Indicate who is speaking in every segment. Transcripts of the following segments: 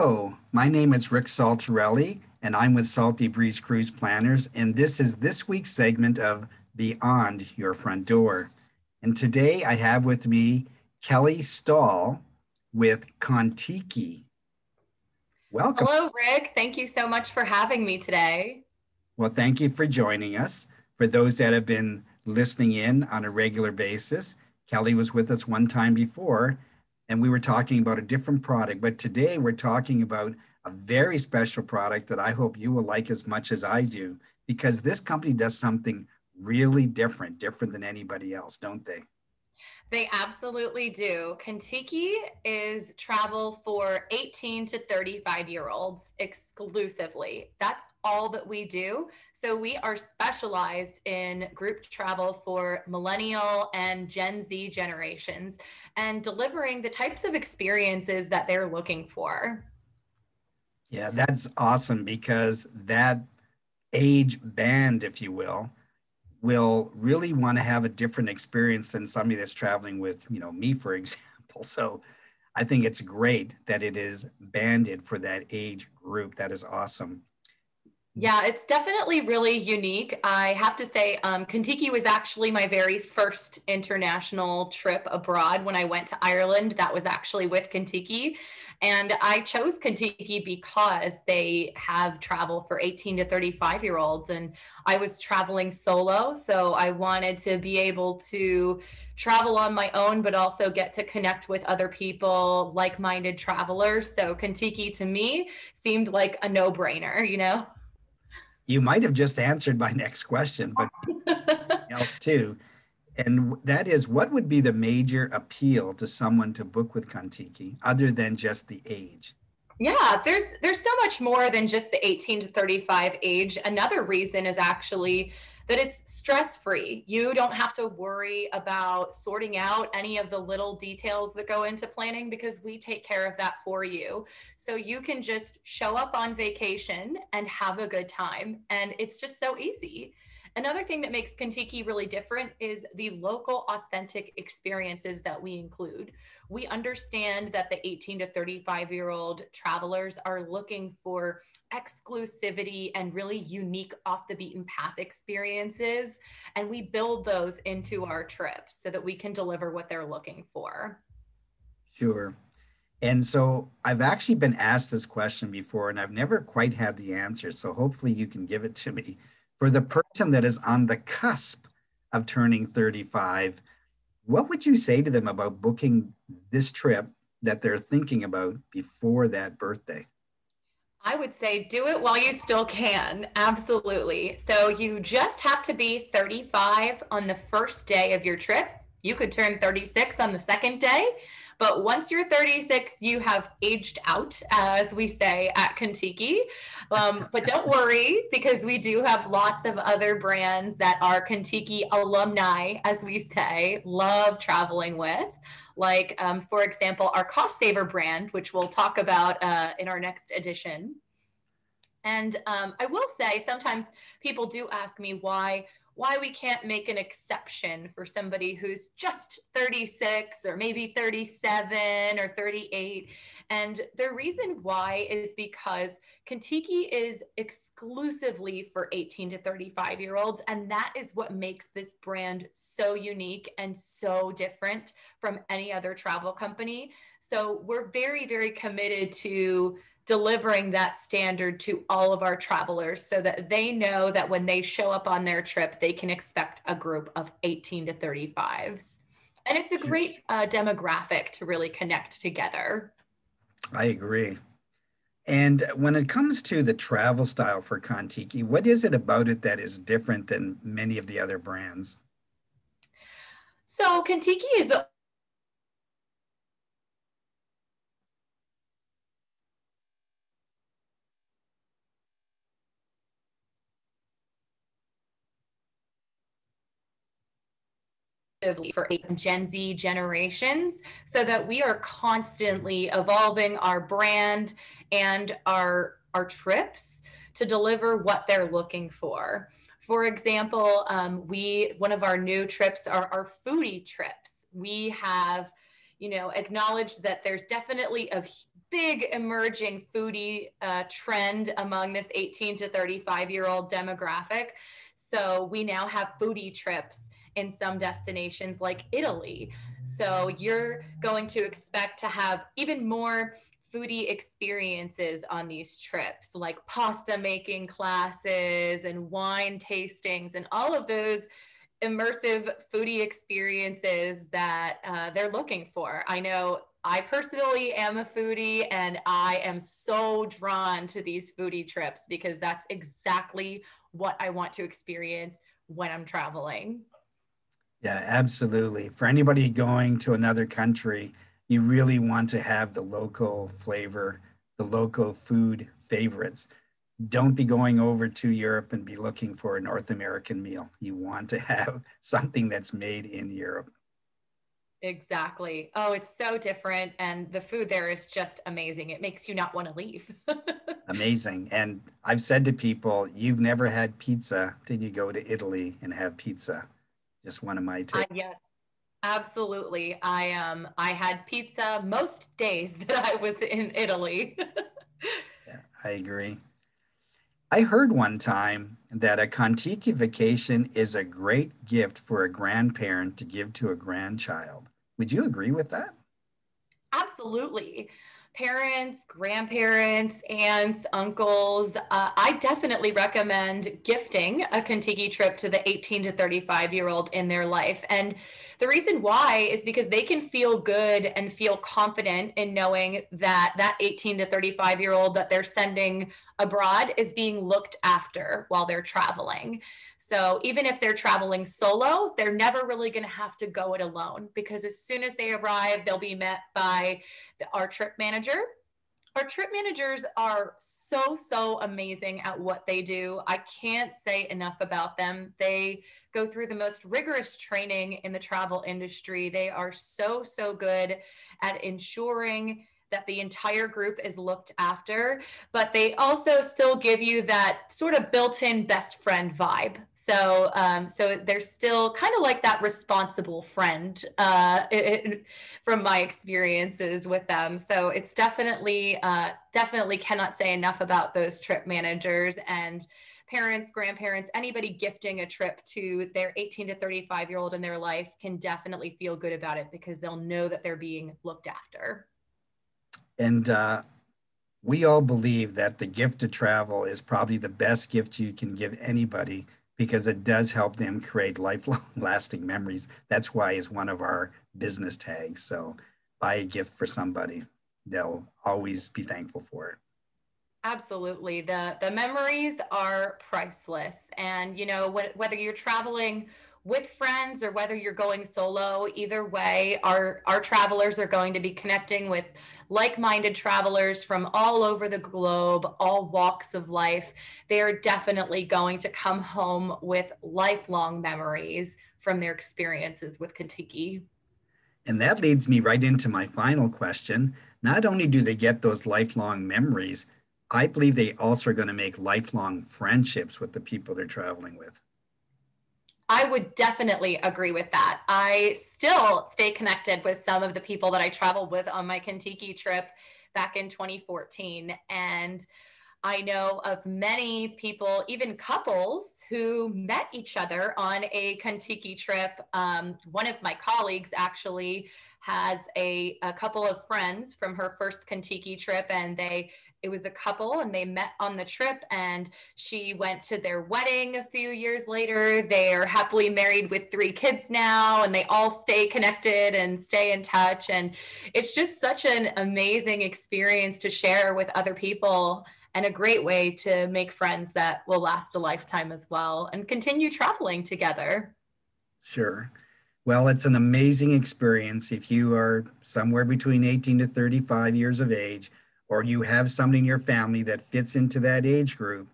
Speaker 1: Oh, my name is Rick Saltarelli, and I'm with Salty Breeze Cruise Planners, and this is this week's segment of Beyond Your Front Door. And today I have with me Kelly Stahl with Contiki. Welcome.
Speaker 2: Hello, Rick. Thank you so much for having me today.
Speaker 1: Well, thank you for joining us. For those that have been listening in on a regular basis, Kelly was with us one time before, and we were talking about a different product. But today we're talking about a very special product that I hope you will like as much as I do, because this company does something really different than anybody else, don't they?
Speaker 2: They absolutely do. Contiki is travel for 18 to 35-year-olds exclusively. That's all that we do. So we are specialized in group travel for millennial and Gen Z generations and delivering the types of experiences that they're looking for.
Speaker 1: Yeah, that's awesome because that age band, if you will really want to have a different experience than somebody that's traveling with, me, for example. So I think it's great that it is banded for that age group. That is awesome.
Speaker 2: Yeah, it's definitely really unique. I have to say, Contiki was actually my very first international trip abroad when I went to Ireland. That was actually with Contiki. And I chose Contiki because they have travel for 18 to 35-year-olds. And I was traveling solo. So I wanted to be able to travel on my own, but also get to connect with other people, like minded travelers. So Contiki to me seemed like a no brainer.
Speaker 1: You might have just answered my next question, but else too. And that is, what would be the major appeal to someone to book with Contiki other than just the age?
Speaker 2: Yeah, there's so much more than just the 18 to 35 age. Another reason is actually that it's stress-free. You don't have to worry about sorting out any of the little details that go into planning because we take care of that for you. So you can just show up on vacation and have a good time. And it's just so easy. Another thing that makes Kentucky really different is the local authentic experiences that we include. We understand that the 18 to 35-year-old travelers are looking for exclusivity and really unique off the beaten path experiences. And we build those into our trips so that we can deliver what they're looking for.
Speaker 1: Sure. And so I've actually been asked this question before, and I've never quite had the answer. So hopefully you can give it to me. For the person that is on the cusp of turning 35, what would you say to them about booking this trip that they're thinking about before that birthday?
Speaker 2: I would say do it while you still can. Absolutely. So you just have to be 35 on the first day of your trip. You could turn 36 on the second day. But once you're 36, you have aged out, as we say at Contiki. But don't worry, because we do have lots of other brands that are Contiki alumni, as we say, love traveling with. Like, for example, our Cost Saver brand, which we'll talk about in our next edition. And I will say sometimes people do ask me why we can't make an exception for somebody who's just 36 or maybe 37 or 38. And the reason why is because Contiki is exclusively for 18 to 35-year-olds. And that is what makes this brand so unique and so different from any other travel company. So we're very, very committed to delivering that standard to all of our travelers so that they know that when they show up on their trip, they can expect a group of 18 to 35s. And it's a great demographic to really connect together.
Speaker 1: I agree. And when it comes to the travel style for Contiki, what is it about it that is different than many of the other brands?
Speaker 2: So Contiki is the for Gen Z generations so that we are constantly evolving our brand and our trips to deliver what they're looking for. For example, we one of our new trips are our foodie trips. We have acknowledged that there's definitely a big emerging foodie trend among this 18 to 35-year-old demographic. So we now have foodie trips in some destinations like Italy. So you're going to expect to have even more foodie experiences on these trips, like pasta making classes and wine tastings and all of those immersive foodie experiences that they're looking for. I know I personally am a foodie, and I am so drawn to these foodie trips because that's exactly what I want to experience when I'm traveling.
Speaker 1: Yeah, absolutely. For anybody going to another country, you really want to have the local flavor, the local food favorites. Don't be going over to Europe and be looking for a North American meal. You want to have something that's made in Europe.
Speaker 2: Exactly. Oh, it's so different. And the food there is just amazing. It makes you not want to leave.
Speaker 1: Amazing. And I've said to people, you've never had pizza till you go to Italy and have pizza. Just one of my tips.
Speaker 2: Yes, absolutely. I had pizza most days that I was in Italy.
Speaker 1: Yeah, I agree. I heard one time that a Contiki vacation is a great gift for a grandparent to give to a grandchild. Would you agree with that?
Speaker 2: Absolutely. Parents, grandparents, aunts, uncles. I definitely recommend gifting a Contiki trip to the 18 to 35-year-old in their life. And the reason why is because they can feel good and feel confident in knowing that that 18 to 35-year-old that they're sending abroad is being looked after while they're traveling. So even if they're traveling solo, they're never really going to have to go it alone, because as soon as they arrive, they'll be met by our trip manager. Our trip managers are so amazing at what they do. I can't say enough about them. They go through the most rigorous training in the travel industry. They are so good at ensuring that the entire group is looked after, but they also still give you that sort of built-in best friend vibe. So they're still kind of like that responsible friend from my experiences with them. So it's definitely cannot say enough about those trip managers and parents, grandparents, anybody gifting a trip to their 18 to 35-year-old in their life can definitely feel good about it because they'll know that they're being looked after.
Speaker 1: And we all believe that the gift of travel is probably the best gift you can give anybody because it does help them create lifelong lasting memories. That's why it's one of our business tags. So buy a gift for somebody. They'll always be thankful for it.
Speaker 2: Absolutely. The memories are priceless. And you know, whether you're traveling with friends or whether you're going solo, either way, our travelers are going to be connecting with like-minded travelers from all over the globe, all walks of life. They are definitely going to come home with lifelong memories from their experiences with Contiki.
Speaker 1: And that leads me right into my final question. Not only do they get those lifelong memories, I believe they also are going to make lifelong friendships with the people they're traveling with.
Speaker 2: I would definitely agree with that. I still stay connected with some of the people that I traveled with on my Contiki trip back in 2014. And I know of many people, even couples, who met each other on a Contiki trip. One of my colleagues actually has a couple of friends from her first Contiki trip, and it was a couple and they met on the trip, and she went to their wedding a few years later. They are happily married with 3 kids now, and they all stay connected and stay in touch. And it's just such an amazing experience to share with other people, and a great way to make friends that will last a lifetime as well and continue traveling together.
Speaker 1: Sure. Well, it's an amazing experience if you are somewhere between 18 to 35 years of age, or you have somebody in your family that fits into that age group.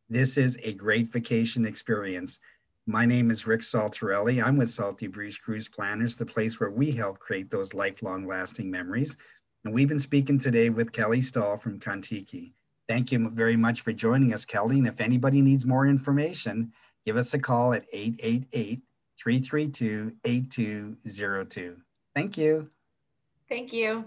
Speaker 1: This is a great vacation experience. My name is Rick Saltarelli. I'm with Salty Breeze Cruise Planners, the place where we help create those lifelong lasting memories. And we've been speaking today with Kelly Stahl from Contiki. Thank you very much for joining us, Kelly. And if anybody needs more information, give us a call at 888 332 8202. Thank you.
Speaker 2: Thank you.